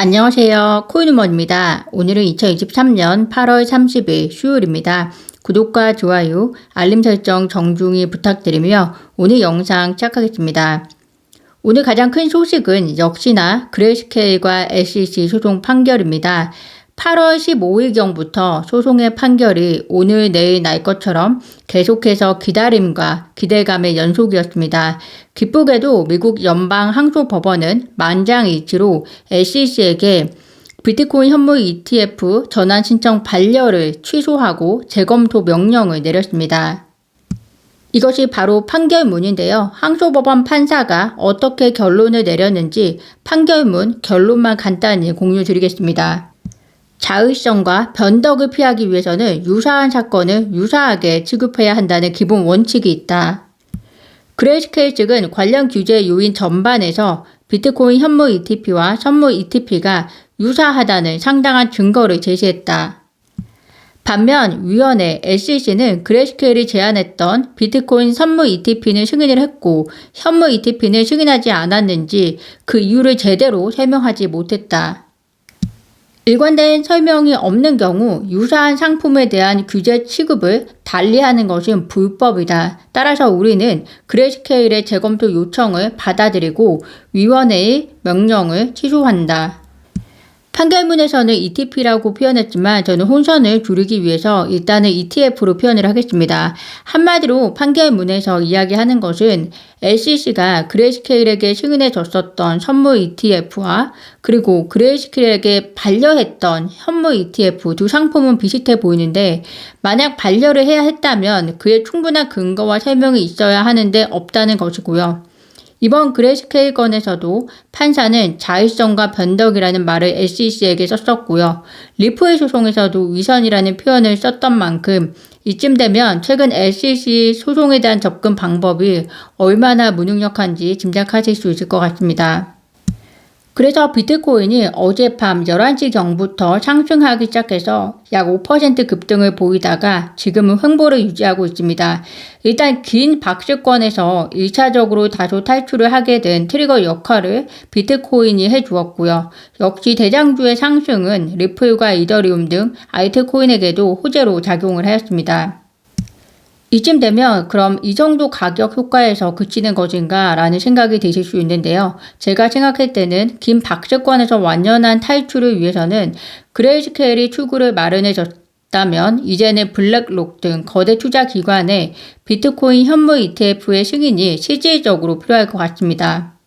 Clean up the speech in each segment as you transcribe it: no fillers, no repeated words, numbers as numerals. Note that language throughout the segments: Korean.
안녕하세요. 코인우먼입니다. 오늘은 2023년 8월 30일 수요일입니다. 구독과 좋아요, 알림 설정 정중히 부탁드리며 오늘 영상 시작하겠습니다. 오늘 가장 큰 소식은 역시나 그레이스케일과 SEC 소송 판결입니다. 8월 15일경부터 소송의 판결이 오늘 내일 날 것처럼 계속해서 기다림과 기대감의 연속이었습니다. 기쁘게도 미국 연방항소법원은 만장일치로 SEC에게 비트코인 현물 ETF 전환 신청 반려를 취소하고 재검토 명령을 내렸습니다. 이것이 바로 판결문인데요. 항소법원 판사가 어떻게 결론을 내렸는지 판결문 결론만 간단히 공유드리겠습니다. 자의성과 변덕을 피하기 위해서는 유사한 사건을 유사하게 취급해야 한다는 기본 원칙이 있다. 그레이스케일 측은 관련 규제 요인 전반에서 비트코인 현물 ETP와 선물 ETP가 유사하다는 상당한 증거를 제시했다. 반면 위원회 SEC는 그레이스케일이 제안했던 비트코인 선물 ETP는 승인을 했고 현물 ETP는 승인하지 않았는지 그 이유를 제대로 설명하지 못했다. 일관된 설명이 없는 경우 유사한 상품에 대한 규제 취급을 달리하는 것은 불법이다. 따라서 우리는 그레이스케일의 재검토 요청을 받아들이고 위원회의 명령을 취소한다. 판결문에서는 ETP라고 표현했지만 저는 혼선을 줄이기 위해서 일단은 ETF로 표현을 하겠습니다. 한마디로 판결문에서 이야기하는 것은 SEC가 그레이스케일에게 승인해 줬었던 선물 ETF와 그리고 그레이스케일에게 반려했던 현물 ETF 두 상품은 비슷해 보이는데 만약 반려를 해야 했다면 그에 충분한 근거와 설명이 있어야 하는데 없다는 것이고요. 이번 그레이스케일 건에서도 판사는 자의성과 변덕이라는 말을 SEC에게 썼었고요. 리플 소송에서도 위선이라는 표현을 썼던 만큼 이쯤 되면 최근 SEC 소송에 대한 접근 방법이 얼마나 무능력한지 짐작하실 수 있을 것 같습니다. 그래서 비트코인이 어젯밤 11시경부터 상승하기 시작해서 약 5% 급등을 보이다가 지금은 횡보를 유지하고 있습니다. 일단 긴 박스권에서 1차적으로 다소 탈출을 하게 된 트리거 역할을 비트코인이 해주었고요. 역시 대장주의 상승은 리플과 이더리움 등 알트코인에게도 호재로 작용을 하였습니다. 이쯤 되면 그럼 이 정도 가격 효과에서 그치는 것인가 라는 생각이 드실 수 있는데요. 제가 생각할 때는 긴 박스권에서 완연한 탈출을 위해서는 그레이스케일이 출구를 마련해 줬다면 이제는 블랙록 등 거대 투자 기관의 비트코인 현물 ETF의 승인이 실질적으로 필요할 것 같습니다.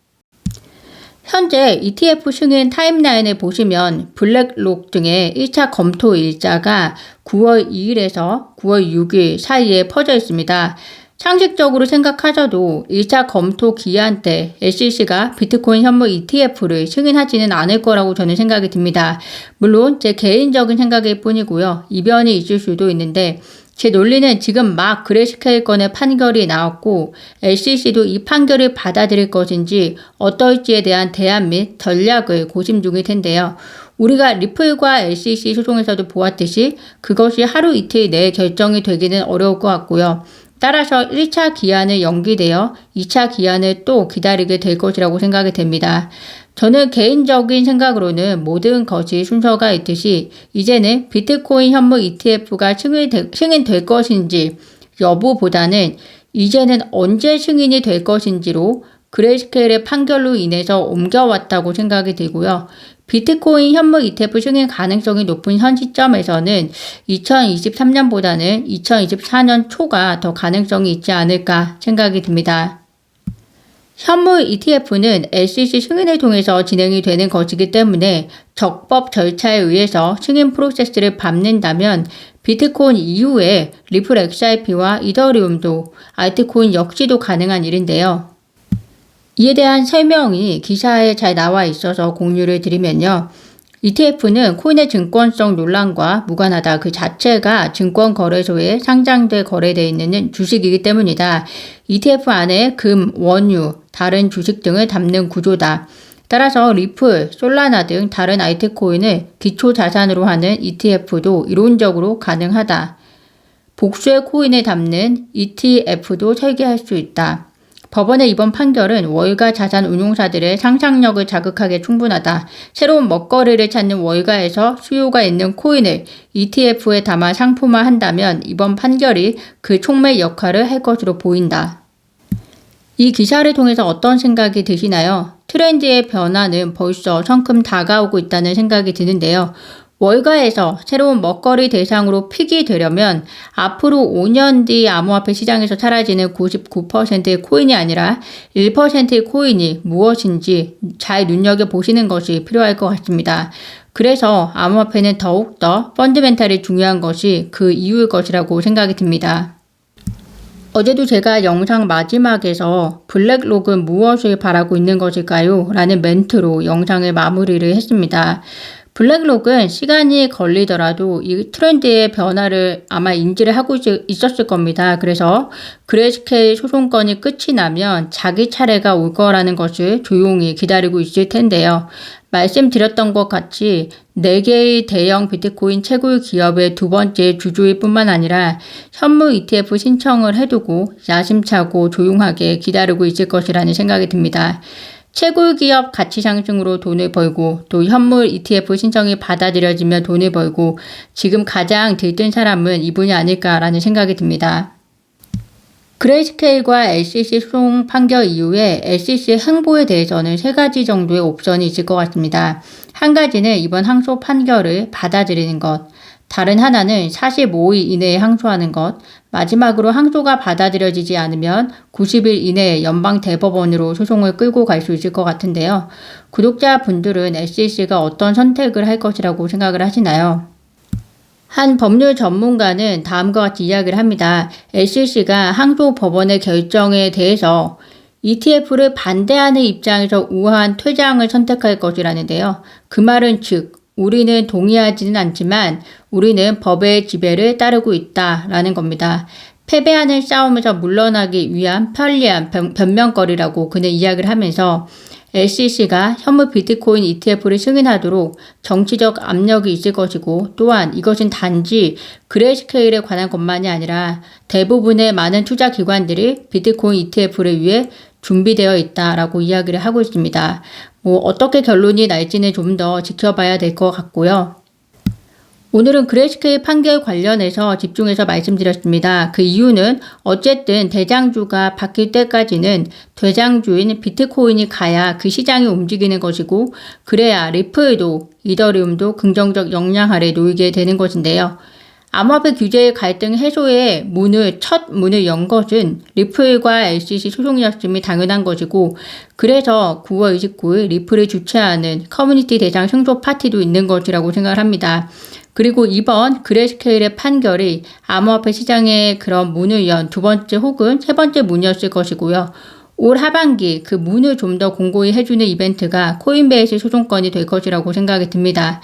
현재 ETF 승인 타임라인을 보시면 블랙록 등의 1차 검토 일자가 9월 2일에서 9월 6일 사이에 퍼져 있습니다. 상식적으로 생각하셔도 1차 검토 기한 때 SEC가 비트코인 현물 ETF를 승인하지는 않을 거라고 저는 생각이 듭니다. 물론 제 개인적인 생각일 뿐이고요. 이변이 있을 수도 있는데 제 논리는 지금 막 그레이스케일 건의 판결이 나왔고 SEC도 이 판결을 받아들일 것인지 어떨지에 대한 대안 및 전략을 고심 중일 텐데요. 우리가 리플과 SEC 소송에서도 보았듯이 그것이 하루 이틀 내에 결정이 되기는 어려울 것 같고요. 따라서 1차 기한을 연기되어 2차 기한을 또 기다리게 될 것이라고 생각이 됩니다. 저는 개인적인 생각으로는 모든 것이 순서가 있듯이 이제는 비트코인 현물 ETF가 승인될 것인지 여부보다는 이제는 언제 승인이 될 것인지로 그레이스케일의 판결로 인해서 옮겨왔다고 생각이 들고요. 비트코인 현물 ETF 승인 가능성이 높은 현 시점에서는 2023년보다는 2024년 초가 더 가능성이 있지 않을까 생각이 듭니다. 현물 ETF는 SEC 승인을 통해서 진행이 되는 것이기 때문에 적법 절차에 의해서 승인 프로세스를 밟는다면 비트코인 이후에 리플 XRP와 이더리움도 알트코인 역시도 가능한 일인데요. 이에 대한 설명이 기사에 잘 나와 있어서 공유를 드리면요. ETF는 코인의 증권성 논란과 무관하다. 그 자체가 증권거래소에 상장돼 거래되어 있는 주식이기 때문이다. ETF 안에 금, 원유, 다른 주식 등을 담는 구조다. 따라서 리플, 솔라나 등 다른 알트코인을 기초자산으로 하는 ETF도 이론적으로 가능하다. 복수의 코인을 담는 ETF도 설계할 수 있다. 법원의 이번 판결은 월가 자산 운용사들의 상상력을 자극하기에 충분하다. 새로운 먹거리를 찾는 월가에서 수요가 있는 코인을 ETF에 담아 상품화한다면 이번 판결이 그 촉매 역할을 할 것으로 보인다. 이 기사를 통해서 어떤 생각이 드시나요? 트렌드의 변화는 벌써 성큼 다가오고 있다는 생각이 드는데요. 월가에서 새로운 먹거리 대상으로 픽이 되려면 앞으로 5년 뒤 암호화폐 시장에서 사라지는 99%의 코인이 아니라 1%의 코인이 무엇인지 잘 눈여겨보시는 것이 필요할 것 같습니다. 그래서 암호화폐는 더욱더 펀드멘탈이 중요한 것이 그 이유일 것이라고 생각이 듭니다. 어제도 제가 영상 마지막에서 블랙록은 무엇을 바라고 있는 것일까요? 라는 멘트로 영상을 마무리를 했습니다. 블랙록은 시간이 걸리더라도 이 트렌드의 변화를 아마 인지를 하고 있었을 겁니다. 그래서 그레이스케일 소송건이 끝이 나면 자기 차례가 올 거라는 것을 조용히 기다리고 있을 텐데요. 말씀드렸던 것 같이 4개의 대형 비트코인 채굴 기업의 두 번째 주주일 뿐만 아니라 현물 ETF 신청을 해두고 야심차고 조용하게 기다리고 있을 것이라는 생각이 듭니다. 채굴 기업 가치 상승으로 돈을 벌고 또 현물 ETF 신청이 받아들여지면 돈을 벌고 지금 가장 들뜬 사람은 이분이 아닐까라는 생각이 듭니다. 그레이스케일과 SEC 소송 판결 이후에 SEC 행보에 대해서는 3가지 정도의 옵션이 있을 것 같습니다. 한 가지는 이번 항소 판결을 받아들이는 것, 다른 하나는 45일 이내에 항소하는 것, 마지막으로 항소가 받아들여지지 않으면 90일 이내에 연방대법원으로 소송을 끌고 갈 수 있을 것 같은데요. 구독자분들은 SEC가 어떤 선택을 할 것이라고 생각을 하시나요? 한 법률 전문가는 다음과 같이 이야기를 합니다. SEC가 항소 법원의 결정에 대해서 ETF를 반대하는 입장에서 우아한 퇴장을 선택할 것이라는데요. 그 말은 즉 우리는 동의하지는 않지만 우리는 법의 지배를 따르고 있다라는 겁니다. 패배하는 싸움에서 물러나기 위한 편리한 변명거리라고 그는 이야기를 하면서 SEC가 현물 비트코인 ETF를 승인하도록 정치적 압력이 있을 것이고 또한 이것은 단지 그레이스케일에 관한 것만이 아니라 대부분의 많은 투자 기관들이 비트코인 ETF를 위해 준비되어 있다라고 이야기를 하고 있습니다. 어떻게 결론이 날지는 좀 더 지켜봐야 될 것 같고요. 오늘은 그레이스케일 판결 관련해서 집중해서 말씀드렸습니다. 그 이유는 어쨌든 대장주가 바뀔 때까지는 대장주인 비트코인이 가야 그 시장이 움직이는 것이고 그래야 리플도 이더리움도 긍정적 영향 아래 놓이게 되는 것인데요. 암호화폐 규제의 갈등 해소의 첫 문을 연 것은 리플과 SEC 소송이었음이 당연한 것이고 그래서 9월 29일 리플이 주최하는 커뮤니티 대상 승소 파티도 있는 것이라고 생각을 합니다. 그리고 이번 그레이스케일의 판결이 암호화폐 시장의 그런 문을 연 두 번째 혹은 세 번째 문이었을 것이고요. 올 하반기 그 문을 좀 더 공고히 해주는 이벤트가 코인베이스 소송건이 될 것이라고 생각이 듭니다.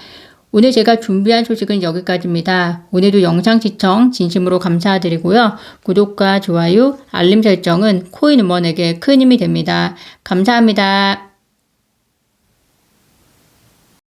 오늘 제가 준비한 소식은 여기까지입니다. 오늘도 영상 시청 진심으로 감사드리고요. 구독과 좋아요, 알림 설정은 코인 음원에게 큰 힘이 됩니다. 감사합니다.